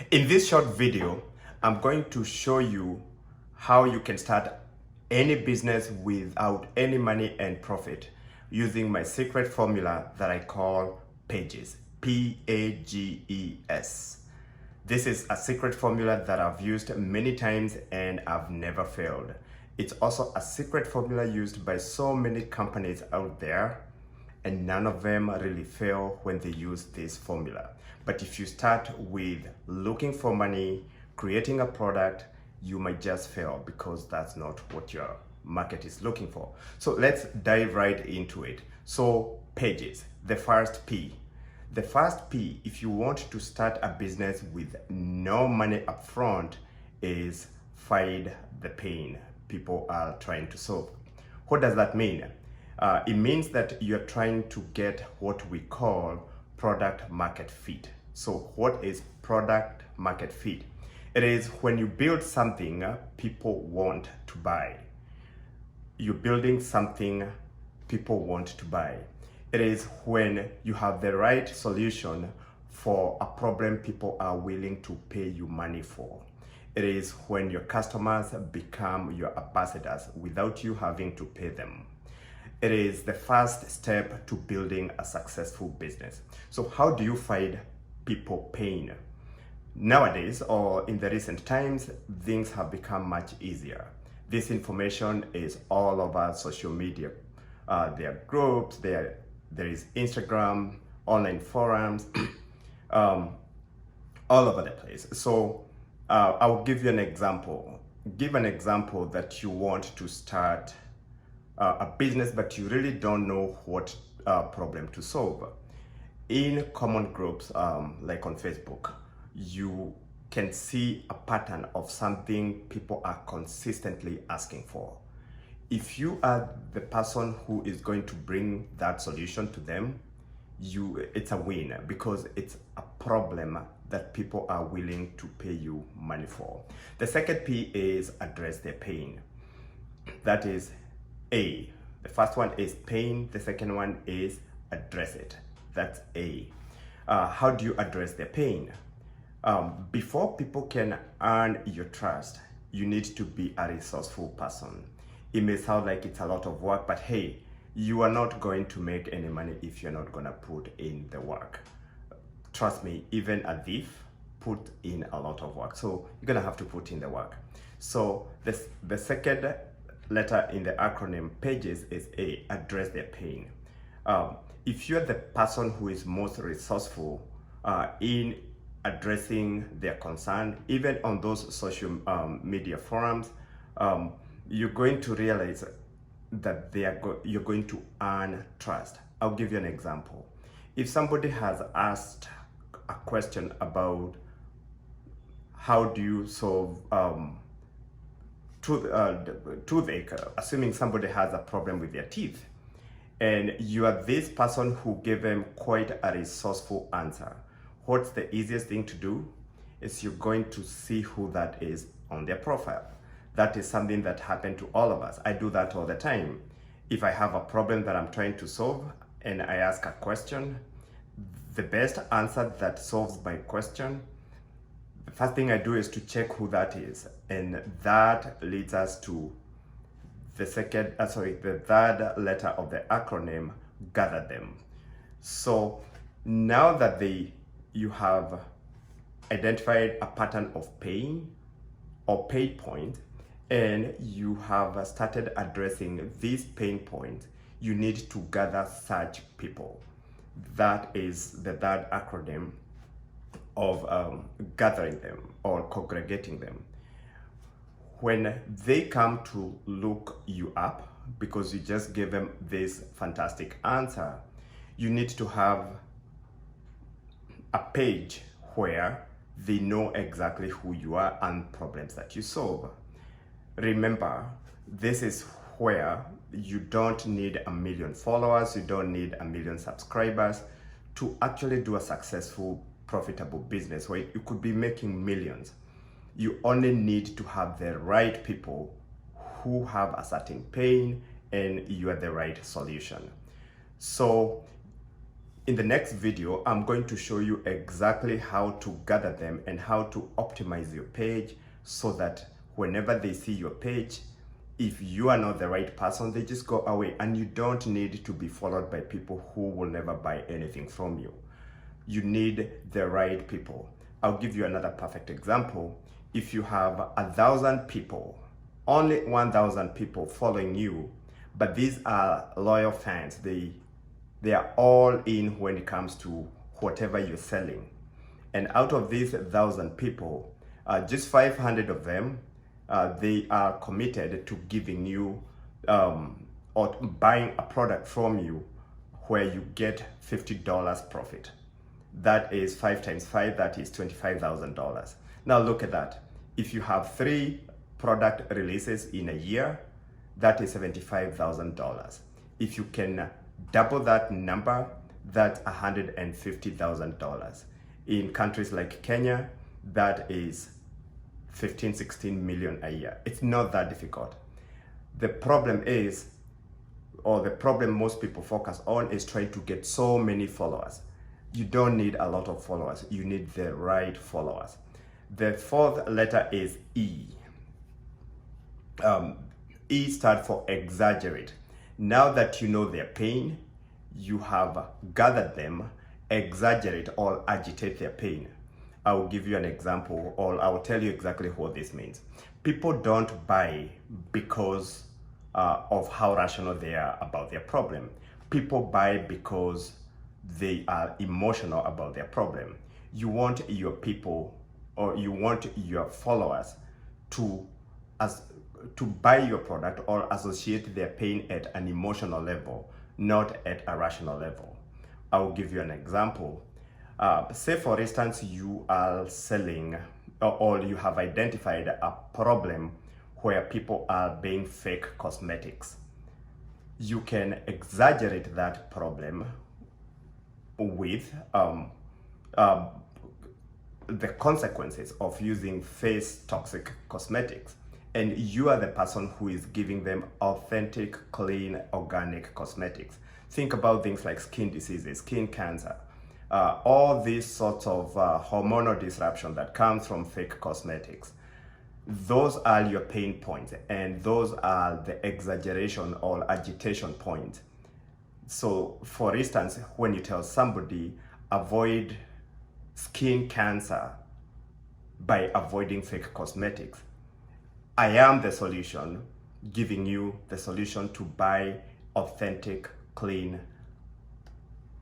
In this short video, I'm going to show you how you can start any business without any money and profit using my secret formula that I call PAGES, P-A-G-E-S. This is a secret formula that I've used many times and I've never failed. It's also a secret formula used by so many companies out there, and none of them really fail when they use this formula. But if you start with looking for money, creating a product, you might just fail because that's not what your market is looking for. So let's dive right into it. So PAGES, the first P. The first P, if you want to start a business with no money up front, is find the pain people are trying to solve. What does that mean? It means that you're trying to get what we call product market fit. So what is product market fit? It is when you build something people want to buy. You're building something people want to buy. It is when you have the right solution for a problem people are willing to pay you money for. It is when your customers become your ambassadors without you having to pay them. It is the first step to building a successful business. So how do you find people pain? Nowadays, or in the recent times, things have become much easier. This information is all over social media. There are groups, there is Instagram, online forums, all over the place. So I'll give you an example. Give an example that you want to start a business, but you really don't know what problem to solve. In common groups, like on Facebook, you can see a pattern of something people are consistently asking for. If you are the person who is going to bring that solution to them, it's a win because it's a problem that people are willing to pay you money for. The second P is address their pain. That is A. The first one is pain. The second one is address it. That's A. How do you address their pain? Before people can earn your trust, you need to be a resourceful person. It may sound like it's a lot of work, but hey, you are not going to make any money if you're not gonna put in the work. Trust me, even a thief put in a lot of work. So you're gonna have to put in the work. So the second letter in the acronym PAGES is A, address their pain. If you're the person who is most resourceful in addressing their concern, even on those social media forums, you're going to realize that you're going to earn trust. I'll give you an example. If somebody has asked a question about how do you solve toothache, assuming somebody has a problem with their teeth, and you are this person who gave them quite a resourceful answer, what's the easiest thing to do? Is you're going to see who that is on their profile. That is something that happened to all of us. I do that all the time. If I have a problem that I'm trying to solve and I ask a question, the best answer that solves my question, the first thing I do is to check who that is. And that leads us to the third letter of the acronym, gather them. So now that you have identified a pattern of pain or pain point, and you have started addressing these pain points, you need to gather such people. That is the third acronym of gathering them or congregating them. When they come to look you up because you just gave them this fantastic answer, you need to have a page where they know exactly who you are and problems that you solve. Remember, this is where you don't need 1 million followers, you don't need 1 million subscribers to actually do a successful, profitable business where you could be making millions. You only need to have the right people who have a certain pain and you are the right solution. So In the next video, I'm going to show you exactly how to gather them and how to optimize your page so that whenever they see your page, if you are not the right person, they just go away, and you don't need to be followed by people who will never buy anything from you. You need the right people. I'll give you another perfect example. If you have 1,000 people, only 1,000 people following you, but these are loyal fans. They are all in when it comes to whatever you're selling. And out of these 1,000 people, just 500 of them, they are committed to giving you or buying a product from you where you get $50 profit. That is 5 times 5, that is $25,000. Now look at that. If you have 3 product releases in a year, that is $75,000. If you can double that number, that's $150,000. In countries like Kenya, that is 15-16 million a year. It's not that difficult. The problem is, or the problem most people focus on, is trying to get so many followers. You don't need a lot of followers. You need the right followers. The 4th letter is E. E stands for exaggerate. Now that you know their pain, you have gathered them, exaggerate or agitate their pain. I will give you an example, or I will tell you exactly what this means. People don't buy because of how rational they are about their problem. People buy because they are emotional about their problem. You want your people, or you want your followers to buy your product or associate their pain at an emotional level, not at a rational level. I will give you an example. Say for instance, you are selling or you have identified a problem where people are buying fake cosmetics. You can exaggerate that problem with the consequences of using face toxic cosmetics, and you are the person who is giving them authentic, clean, organic cosmetics. Think about things like skin diseases, skin cancer, all these sorts of hormonal disruption that comes from fake cosmetics. Those are your pain points, and those are the exaggeration or agitation points. So for instance, when you tell somebody avoid skin cancer by avoiding fake cosmetics, I am the solution, giving you the solution to buy authentic, clean,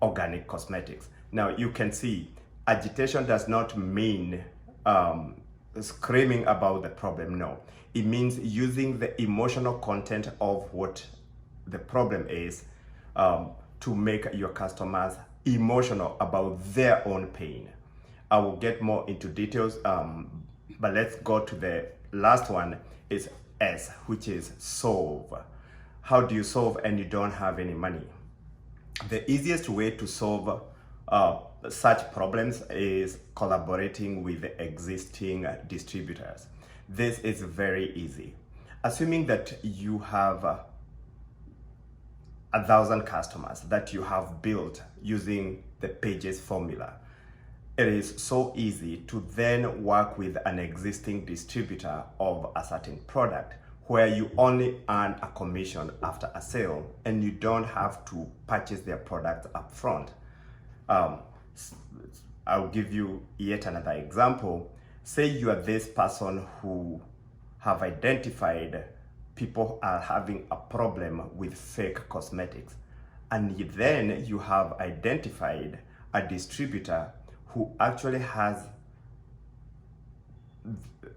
organic cosmetics. Now you can see agitation does not mean screaming about the problem. No, it means using the emotional content of what the problem is to make your customers emotional about their own pain. I will get more into details, but let's go to the last one. Is S, which is solve. How do you solve and you don't have any money? The easiest way to solve such problems is collaborating with the existing distributors. This is very easy. Assuming that you have 1,000 customers that you have built using the pages formula, it is so easy to then work with an existing distributor of a certain product where you only earn a commission after a sale and you don't have to purchase their product up front. I'll give you yet another example. Say you are this person who have identified people are having a problem with fake cosmetics, and then you have identified a distributor who actually has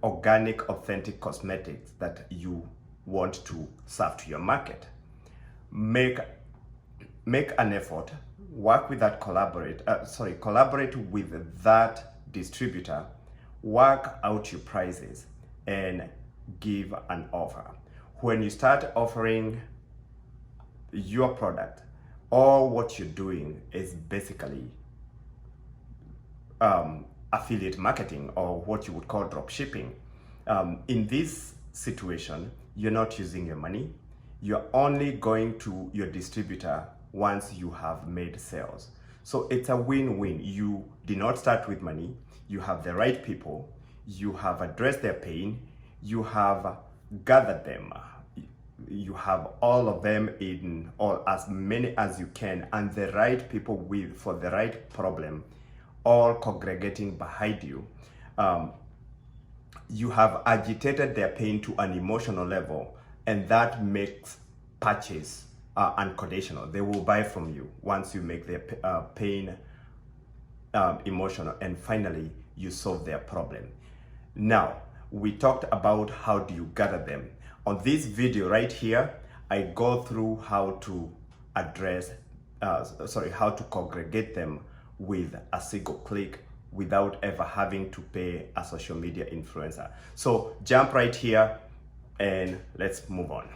organic, authentic cosmetics that you want to serve to your market. Make an effort, work with that collaborate with that distributor, work out your prices and give an offer. When you start offering your product, all what you're doing is basically affiliate marketing, or what you would call drop shipping. In this situation, you're not using your money. You're only going to your distributor once you have made sales. So it's a win-win. You did not start with money, you have the right people, you have addressed their pain, you have gathered them, you have all of them in, or as many as you can, and the right people with for the right problem, all congregating behind you. You have agitated their pain to an emotional level, and that makes purchase unconditional. They will buy from you once you make their pain emotional, and finally you solve their problem. Now, we talked about how do you gather them. On this video right here, I go through how to address, how to congregate them with a single click without ever having to pay a social media influencer. So jump right here and let's move on.